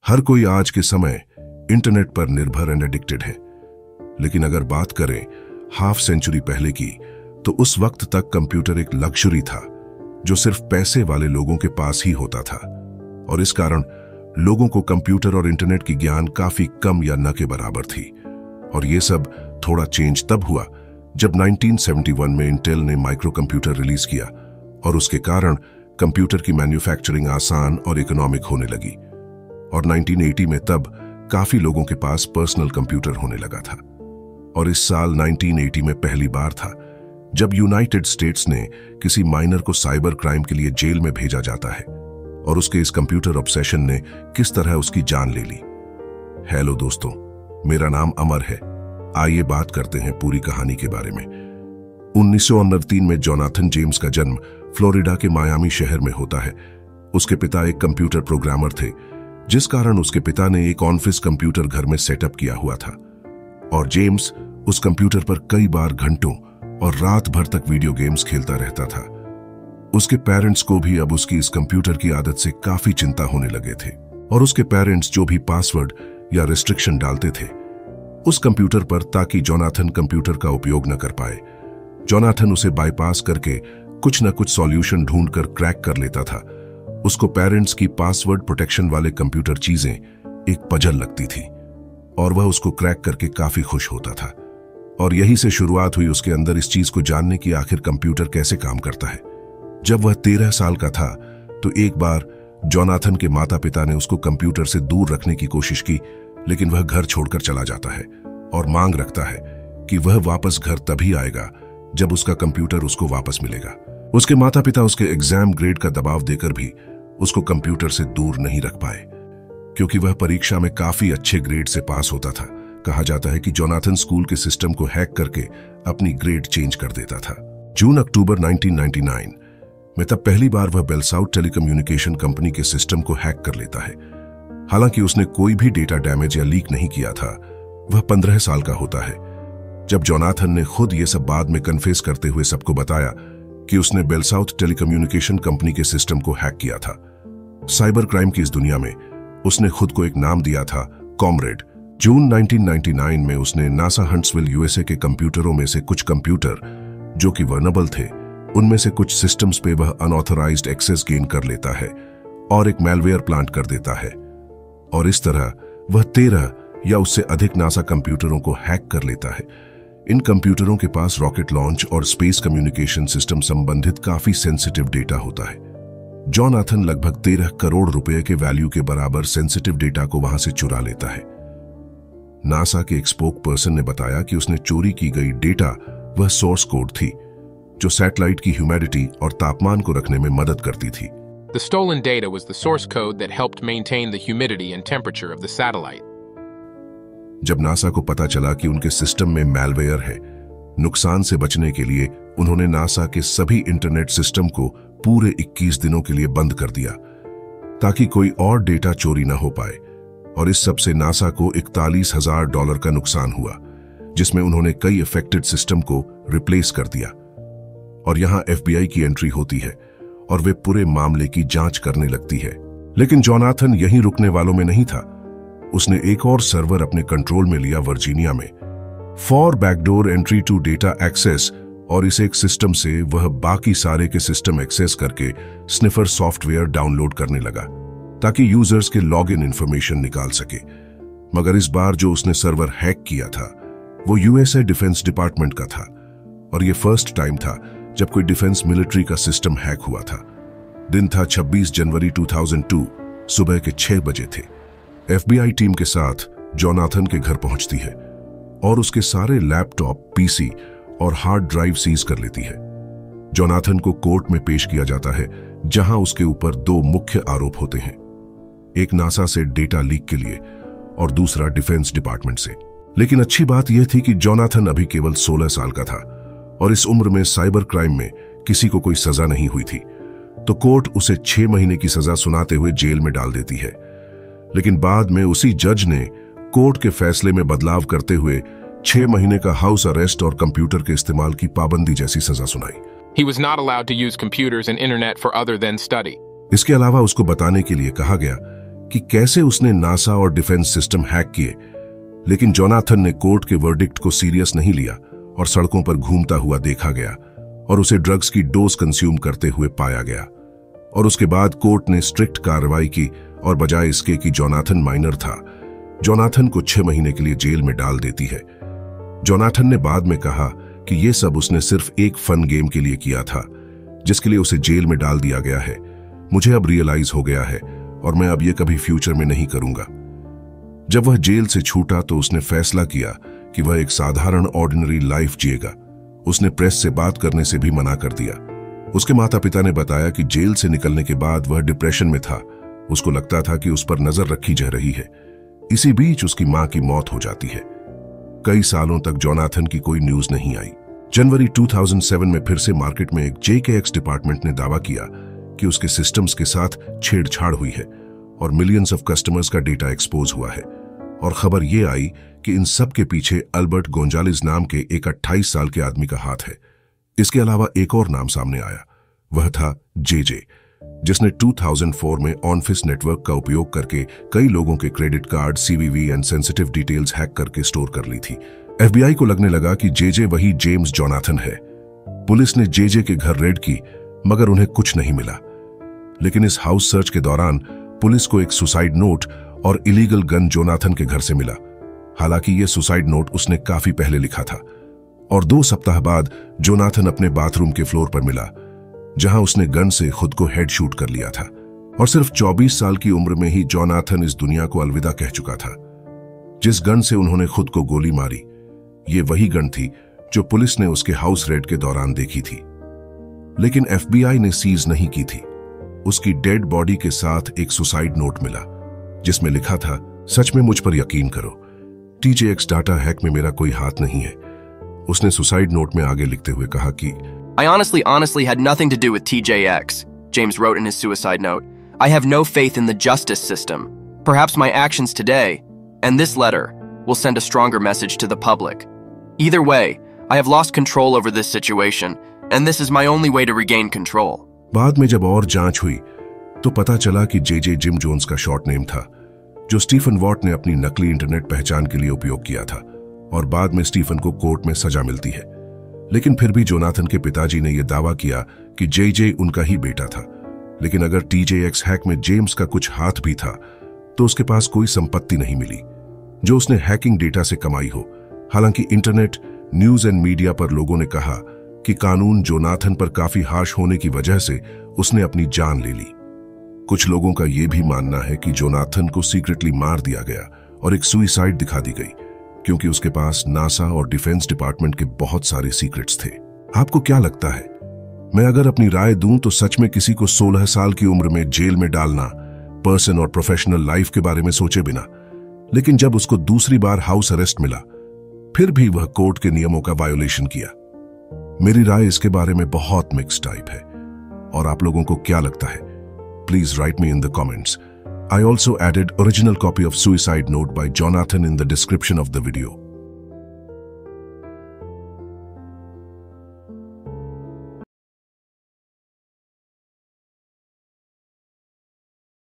हर कोई आज के समय इंटरनेट पर निर्भर एंड एडिक्टेड है। लेकिन अगर बात करें हाफ सेंचुरी पहले की, तो उस वक्त तक कंप्यूटर एक लग्जरी था जो सिर्फ पैसे वाले लोगों के पास ही होता था। और इस कारण लोगों को कंप्यूटर और इंटरनेट की ज्ञान काफी कम या न के बराबर थी। और ये सब थोड़ा चेंज तब हुआ जब 1971 में इंटेल ने माइक्रो कंप्यूटर रिलीज किया और उसके कारण कंप्यूटर की मैन्युफैक्चरिंग आसान और इकोनॉमिक होने लगी। और 1980 में तब काफी लोगों के पास पर्सनल कंप्यूटर होने लगा था। और इस साल 1980 में पहली बार था जब यूनाइटेड स्टेट्स ने किसी माइनर को साइबर क्राइम के लिए जेल में भेजा जाता है और उसके इस कंप्यूटर ऑब्सेशन ने किस तरह उसकी जान ले ली। हेलो दोस्तों, मेरा नाम अमर है। आइए बात करते हैं पूरी कहानी के बारे में। 1939 में जोनाथन जेम्स का जन्म फ्लोरिडा के मायामी शहर में होता है। उसके पिता एक कंप्यूटर प्रोग्रामर थे, जिस कारण उसके पिता ने एक ऑफिस कंप्यूटर घर में सेटअप किया हुआ था और जेम्स उस कंप्यूटर पर कई बार घंटों और रात भर तक वीडियो गेम्स खेलता रहता था। उसके पेरेंट्स को भी अब उसकी इस कंप्यूटर की आदत से काफी चिंता होने लगे थे और उसके पेरेंट्स जो भी पासवर्ड या रिस्ट्रिक्शन डालते थे उस कंप्यूटर पर ताकि जोनाथन कंप्यूटर का उपयोग न कर पाए, जोनाथन उसे बाईपास करके कुछ न कुछ सॉल्यूशन ढूंढकर क्रैक कर लेता था। उसको पेरेंट्स की पासवर्ड प्रोटेक्शन वाले कंप्यूटर चीजें एक पजल लगती थी और वह उसको क्रैक करके काफी खुश होता था। और यही से शुरुआत हुई उसके अंदर इस चीज को जानने की आखिर कंप्यूटर कैसे काम करता है। जब वह 13 साल का था तो एक बार जोनाथन के माता पिता ने उसको कंप्यूटर से दूर रखने की कोशिश की, लेकिन वह घर छोड़कर चला जाता है और मांग रखता है कि वह वापस घर तभी आएगा जब उसका कंप्यूटर उसको वापस मिलेगा। उसके माता पिता उसके एग्जाम ग्रेड का दबाव देकर भी उसको कंप्यूटर से दूर नहीं रख पाए, क्योंकि वह परीक्षा में काफी अच्छे ग्रेड से पास होता था। कहा जाता है कि जोनाथन स्कूल के सिस्टम को हैक करके अपनी ग्रेड चेंज कर देता था। जून-अक्टूबर 1999 में तब पहली बार वह बेलसाउथ टेलीकम्युनिकेशन कंपनी के सिस्टम को हैक कर लेता है। हालांकि उसने कोई भी डेटा डैमेज या लीक नहीं किया था। वह 15 साल का होता है जब जोनाथन ने खुद ये सब बाद में कन्फेस करते हुए सबको बताया कि उसने बेलसाउथ टेलीकम्युनिकेशन कंपनी के सिस्टम को हैक किया था। साइबर क्राइम की इस दुनिया में उसने खुद को एक नाम दिया था, कॉमरेड। जून 1999 में उसने नासा हंट्सविल यूएसए के कंप्यूटरों में से कुछ कंप्यूटर जो कि वर्नेबल थे, उनमें से कुछ सिस्टम्स पे वह अनऑथराइज्ड एक्सेस गेन कर लेता है और एक मैलवेयर प्लांट कर देता है। और इस तरह वह 13 या उससे अधिक नासा कंप्यूटरों को हैक कर लेता है। इन कंप्यूटरों के पास रॉकेट लॉन्च और स्पेस कम्युनिकेशन सिस्टम संबंधित काफी सेंसिटिव डेटा होता है। जोनाथन लगभग 13 करोड़ रुपए के वैल्यू के बराबर सेंसिटिव डेटा को वहां से चुरा लेता है। नासा के एक स्पोक पर्सन ने बताया कि उसने चोरी की गई डेटा वह सोर्स कोड थी जो सैटेलाइट की ह्यूमिडिटी और तापमान को रखने में मदद करती थी। The stolen data was the source code that helped maintain the humidity and temperature of the satellite. जब नासा को पता चला कि उनके सिस्टम में मैलवेयर है, नुकसान से बचने के लिए उन्होंने नासा के सभी इंटरनेट सिस्टम को पूरे 21 दिनों के लिए बंद कर दिया ताकि कोई और डेटा चोरी न हो पाए। और इस सब से नासा को $41,000 का नुकसान हुआ, जिसमें उन्होंने कई अफेक्टेड सिस्टम को रिप्लेस कर दिया। और यहां FBI की एंट्री होती है और वे पूरे मामले की जांच करने लगती है। लेकिन जोनाथन यहीं रुकने वालों में नहीं था। उसने एक और सर्वर अपने कंट्रोल में लिया वर्जीनिया में, for backdoor entry to data access, और इस एक सिस्टम से वह बाकी सारे के सिस्टम एक्सेस करके स्निफर सॉफ्टवेयर डाउनलोड करने लगा ताकि यूजर्स के लॉगिन इंफॉर्मेशन निकाल सके। मगर इस बार जो उसने सर्वर हैक किया था वो यूएसए डिफेंस डिपार्टमेंट का था और यह फर्स्ट टाइम था जब कोई डिफेंस मिलिट्री का सिस्टम हैक हुआ था। दिन था 26 जनवरी 2002, सुबह के 6 बजे थे। FBI टीम के साथ जोनाथन के घर पहुंचती है और उसके सारे लैपटॉप, पीसी और हार्ड ड्राइव सीज कर लेती है। जोनाथन को कोर्ट में पेश किया जाता है जहां उसके ऊपर 2 मुख्य आरोप होते हैं, एक नासा से डेटा लीक के लिए और दूसरा डिफेंस डिपार्टमेंट से। लेकिन अच्छी बात यह थी कि जोनाथन अभी केवल 16 साल का था और इस उम्र में साइबर क्राइम में किसी को कोई सजा नहीं हुई थी, तो कोर्ट उसे 6 महीने की सजा सुनाते हुए जेल में डाल देती है। लेकिन बाद में उसी जज ने कोर्ट के फैसले में बदलाव करते हुए 6 महीने का हाउस अरेस्ट और कंप्यूटर के इस्तेमाल की पाबंदी जैसी सजा सुनाई। He was not allowed to use computers and internet for other than study. इसके अलावा उसको बताने के लिए कहा गया कि कैसे उसने नासा और डिफेंस सिस्टम हैक किए, लेकिन जोनाथन ने कोर्ट के वर्डिक्ट को सीरियस नहीं लिया और सड़कों पर घूमता हुआ देखा गया और उसे ड्रग्स की डोज कंज्यूम करते हुए पाया गया। और उसके बाद कोर्ट ने स्ट्रिक्ट कार्रवाई की और बजाय इसके कि जोनाथन माइनर था, जोनाथन को 6 महीने के लिए जेल में डाल देती है। जोनाथन ने बाद में कहा कि यह सब उसने सिर्फ एक फन गेम के लिए किया था, जिसके लिए उसे जेल में डाल दिया गया है। मुझे अब रियलाइज हो गया है और मैं अब यह कभी फ्यूचर में नहीं करूंगा। जब वह जेल से छूटा तो उसने फैसला किया कि वह एक साधारण ऑर्डिनरी लाइफ जिएगा। उसने प्रेस से बात करने से भी मना कर दिया। उसके माता पिता ने बताया कि जेल से निकलने के बाद वह डिप्रेशन में था। उसको लगता था कि उस पर नजर रखी जा रही है। इसी बीच उसकी मां की मौत हो जाती है। कई सालों तक जोनाथन की कोई न्यूज नहीं आई। जनवरी 2007 में फिर से मार्केट में एक JKX डिपार्टमेंट ने दावा किया कि उसके सिस्टम्स के साथ छेड़छाड़ हुई है और मिलियंस ऑफ कस्टमर्स का डेटा एक्सपोज हुआ है। और खबर यह आई कि इन सब के पीछे अल्बर्ट गोंजालेस नाम के एक 28 साल के आदमी का हाथ है। इसके अलावा एक और नाम सामने आया, वह था JJ, जिसने 2004 में ऑनफिस नेटवर्क का उपयोग करके कई लोगों के credit card, CVV and sensitive details hack करके स्टोर कर ली थी। FBI को लगने लगा कि JJ वही जेम्स जोनाथन है। पुलिस ने JJ के घर रेड की, मगर उन्हें कुछ नहीं मिला। लेकिन इस हाउस सर्च के दौरान पुलिस को एक सुसाइड नोट और इलीगल गन जोनाथन के घर से मिला। हालांकि यह सुसाइड नोट उसने काफी पहले लिखा था। और 2 सप्ताह बाद जोनाथन अपने बाथरूम के फ्लोर पर मिला, जहां उसने गन से खुद को हेड शूट कर लिया था। और सिर्फ 24 साल की उम्र में ही जोनाथन इस दुनिया को अलविदा कह चुका था। जिस गन से उन्होंने खुद को गोली मारी, ये वही गन थी जो पुलिस ने उसके हाउस रेड के दौरान देखी थी। लेकिन FBI ने सीज नहीं की थी। उसकी डेड बॉडी के साथ एक सुसाइड नोट मिला, जिसमें लिखा था, सच में मुझ पर यकीन करो, TJX डाटा हैक में मेरा कोई हाथ नहीं है। उसने सुसाइड नोट में आगे लिखते हुए कहा कि I honestly had nothing to do with TJX, James wrote in his suicide note. I have no faith in the justice system. Perhaps my actions today, and this letter, will send a stronger message to the public. Either way, I have lost control over this situation, and this is my only way to regain control. बाद में जब और जांच हुई तो पता चला कि JJ जिम जोन्स का शॉर्ट नेम था, जो स्टीफन वॉट ने अपनी नकली इंटरनेट पहचान के लिए उपयोग किया था। और बाद में स्टीफन को कोर्ट में सजा मिलती है। लेकिन फिर भी जोनाथन के पिताजी ने यह दावा किया कि JJ उनका ही बेटा था। लेकिन अगर TJX हैक में जेम्स का कुछ हाथ भी था, तो उसके पास कोई संपत्ति नहीं मिली जो उसने हैकिंग डेटा से कमाई हो। हालांकि इंटरनेट, न्यूज एंड मीडिया पर लोगों ने कहा कि कानून जोनाथन पर काफी हार्श होने की वजह से उसने अपनी जान ले ली। कुछ लोगों का यह भी मानना है कि जोनाथन को सीक्रेटली मार दिया गया और एक सुइसाइड दिखा दी गई, क्योंकि उसके पास नासा और डिफेंस डिपार्टमेंट के बहुत सारे सीक्रेट्स थे। आपको क्या लगता है? मैं अगर अपनी राय दूं तो सच में किसी को 16 साल की उम्र में जेल में डालना, पर्सन और प्रोफेशनल लाइफ के बारे में सोचे बिना। लेकिन जब उसको दूसरी बार हाउस अरेस्ट मिला, फिर भी वह कोर्ट के नियमों का वायोलेशन किया। मेरी राय इसके बारे में बहुत मिक्स टाइप है। और आप लोगों को क्या लगता है? Please write me in the comments. I also added original copy of Suicide Note by Jonathan in the description of the video.